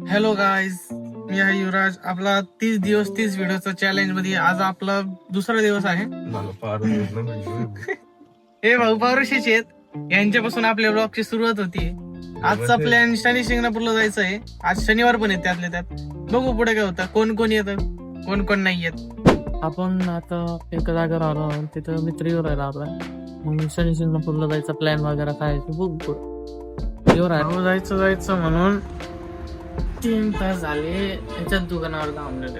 Hello guys, मी आहे युवराज. आपला 30 दिवस 30 व्हिडिओचा चॅलेंज मध्ये आज आपला दुसरा दिवस आहे. हे भाऊ पारुशीचे आहेत, यांच्यापासून आपल्या ब्लॉगची सुरुवात होती. आजचा प्लॅन शनी शिंगणापूरला जायचं आहे. आज शनिवार पण आहे त्यातल्या त्यात. बघू पुढे काय होतं, कोण कोण येतं कोण कोण नाही येत. आपण आता एका जागेवर आलो, तिथं मित्र येऊ राहिला आपला. मग शनी शिंगणापूरला जायचा प्लॅन वगैरे काय बघू पुढे येऊ राहिला. जायचं म्हणून 3 तास झाले याच्याच दुकानावर थांबलेले.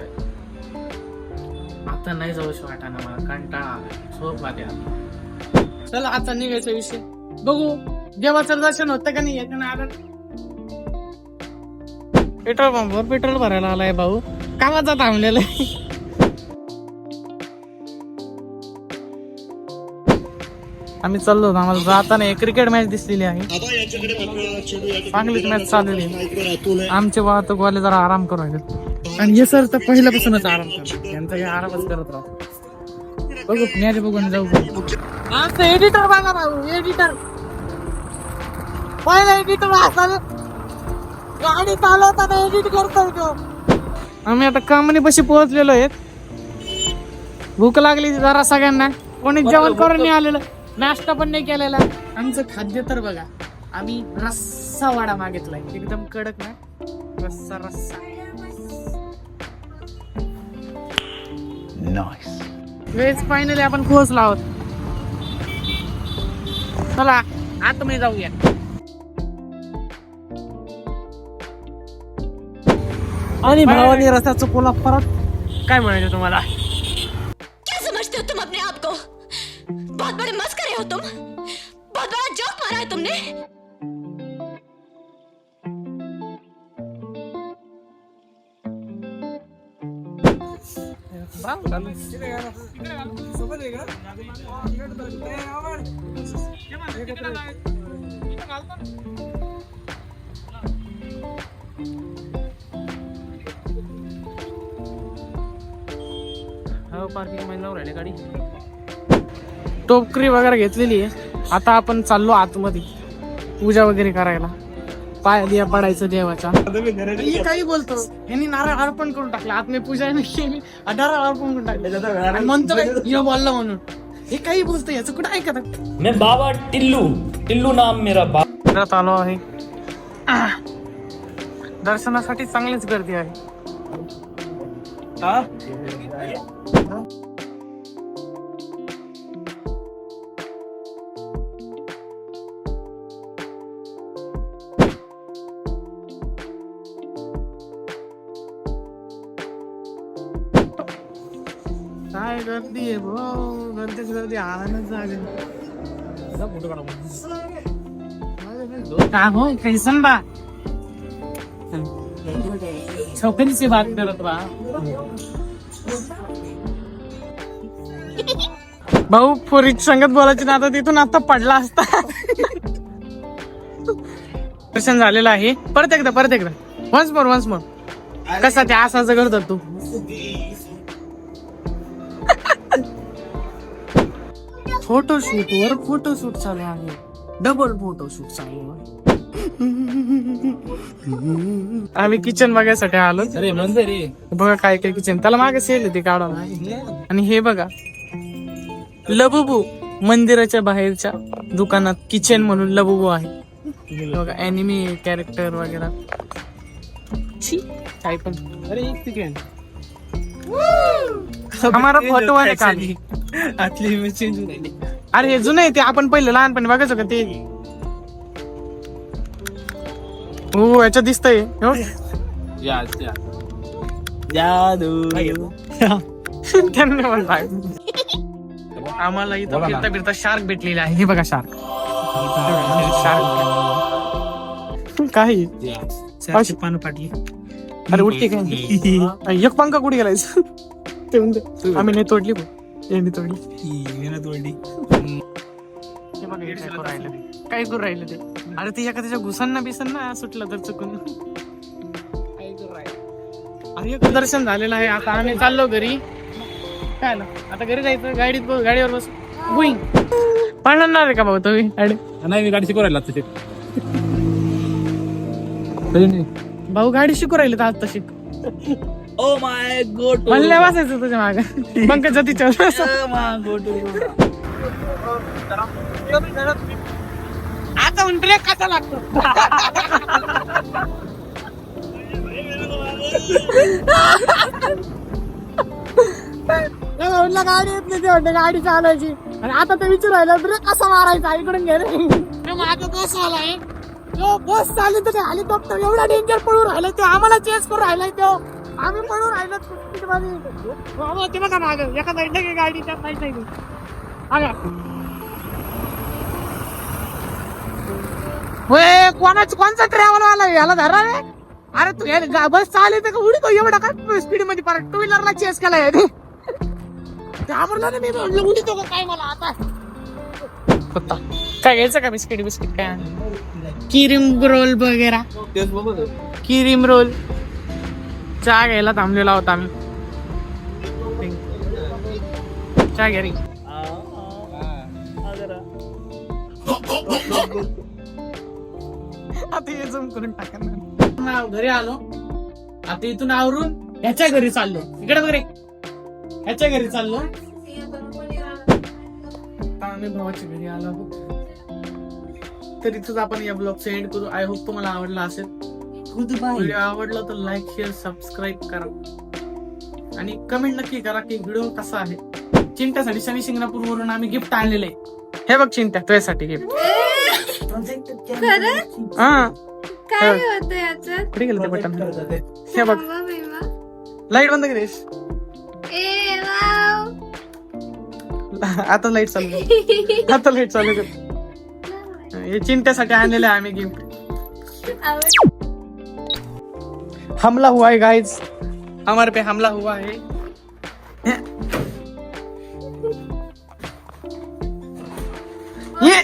आता नाही जाऊशी वाटाणा, मला कंटाळा आला, झोप आली आता. चला आता निघायचा विषय बघू. देवाचं दर्शन होतं का नाही येत ना. आता पेट्रोल पंपवर पेट्रोल भरायला आलाय भाऊ, कामाचा थांबलेला आहे. आम्ही चाललो, आम्हाला जाताना एक क्रिकेट मॅच दिसलेली आहे. चांगलीच मॅच चाललेली आहे. आमचे वाहतूक वाले जरा आराम करू राहिले, आणि हे सर तर पहिल्यापासूनच आराम करतात. यांचा हे आरामच करत राहतो. बघू मॅच बघून जाऊ. एडिटर बघा भाऊ, एडिटर पहिला एडिटर असाल गाडी चालवताना एडिट करतोय तो. आम्ही आता कंपनी पाशी पोहोचलेलो आहेत. भूक लागली जरा सगळ्यांना, कोणी जेवण करून नाही आलेलं, नाश्ता पण नाही केलेला. आमचं खाद्य तर बघा, आम्ही रस्सा वाडा मागितलाय, एकदम कडक ना रस्सा रस्सा. नाईस. वेज फायनली आपण पोहोचलो आहोत. चला आतमध्ये जाऊया. आणि भावानी रस्ता चुकवला परत. काय म्हणायचं तुम्हाला? क्या समझते हो तुम अपने आप को? बहुत बड़े मस्करे हो तुम, बहुत बड़ा जोक मारा है तुमने. गाडी टोकरी वगैरे घेतलेली आहे. आता आपण चाललो आतमध्ये पूजा वगैरे करायला, पाय दिया पडायचं देवाच्या. हे काही बोलतो, यांनी नारळ अर्पण करून टाकला, आतमध्ये पूजा नाही केली, नारळ अर्पण करून टाकले, म्हणतो हे बोलला म्हणून. हे काही बोलतो, याचं कुठं ऐकत. मैं बाबा टिल्लू नाम मेरा घरात आलो आहे. दर्शनासाठी चांगलीच गर्दी आहे. काय गर्दी आहे भाऊ, गर्दीच गर्दी. आनंद झाले का हो, कैसन बा छोकरी से बात करत बा भाऊ. पोरी संगत बोलायची ना, आता तिथून आता पडला असता. दर्शन झालेलं आहे. परत एकदा वन्स मोर. कसा ते असाच करतात तू. फोटोशूट चालू आहे, डबल फोटोशूट चालू आहे. आम्ही किचन बघायसाठी आलो. अरे मंदिर रे, बघा काय किचन, त्याला मागे सेल ते काढायला. आणि हे बघा लबुबू, मंदिराच्या बाहेरच्या दुकानात किचन म्हणून लबुबू आहे. बघा अॅनिमे कॅरेक्टर वगैरे. काय पण. अरे एक सेकंड, हमारा फोटो आहे खाली. आतली इमेज चेंज होऊन राहिली. अरे हे जुनं आहे ते, आपण पहिले लहानपणी बघायचो का ते. हो याच्यात दिसतंय. त्यांनी म्हणताय. आम्हाला इथं फिरता फिरता शार्क भेटलेला आहे. हे बघा शार्क. काही पानं पाटली. अरे उठते काय, एक पंखा कुठे गेलायचं ते म्हणते. आम्ही नाही तोडली, यांनी तोडली. काय करू राहिले ते. अरे ते एका त्याच्या घुसांना बिसांना सुटलं तर चुकून. अरे एक दर्शन झालेलं आहे. आता आम्ही चाललो घरी. काय ना आता घरी जायचं, गाडीवर बस गुईंग. पळणार आहे का भाऊ तुम्ही? नाही, मी गाडी शिकवायला लागते. भाऊ गाडी शिकू राहिले आज तर शिक ओ माय गॉड म्हणल्या बसायचं तुझ्या माग पंकज जतीच्या आता ब्रेक कसा लागतो म्हटलं गाडी येत नाही ते म्हणते गाडी चालवायची आणि आता ते विचार राहिलं ब्रेक कसा मारायचा इकडून घे रे मागे बस आलाय तो बस चालली तर हेलिकॉप्टर एवढा डेंजर पळून राहिलाय तो आम्हाला चेस करून राहिलाय तो आम्ही पळून राहिलो स्पीड मध्ये ते बघा माग एका साईडला की गाडी त्या साईड नाही कोणचा ट्रॅव्हल वाला याला धरा रे अरे तू बस चालली तर उडी तो एवढा काय स्पीड मध्ये परत टू व्हीलरला चेस केला याने घाबरला ना मी म्हणलं उडी तो काय मला आता होता काय घ्यायचं का बिस्किट बिस्किट काय क्रीम रोल वगैरे क्रीम रोल चहा घ्यायला थांबलेला होता आम्ही चहा घ्या रे आता हे जम करून टाका घरी आलो आता इथून आवरून ह्याच्या घरी चाललो इकडे बघ रे ह्याच्या घरी चाललो आम्ही भावाच्या घरी आलो आहोत तर इथंच आपण या ब्लॉगचा एंड करू आय होप तुम्हाला आवडला असेल व्हिडिओ आवडला तर लाईक शेअर सबस्क्राईब करा आणि कमेंट नक्की करा की व्हिडिओ कसा आहे चिंट्यासाठी शनी शिंगणापूर वरून आम्ही गिफ्ट आणलेलं आहे हे बघ चिंट्या तुझ्यासाठी गिफ्ट हा काय होतं याच्यात कुठे गेलं ते बटन हे बघ लाईट बंद करेस ए वाव आता लाईट चालू आता लाईट चालू कर हे चिंट्यासाठी आणलेलं आहे आम्ही गिफ्ट हमला हुआ है गाइस हमारे पे हमला हुआ है ये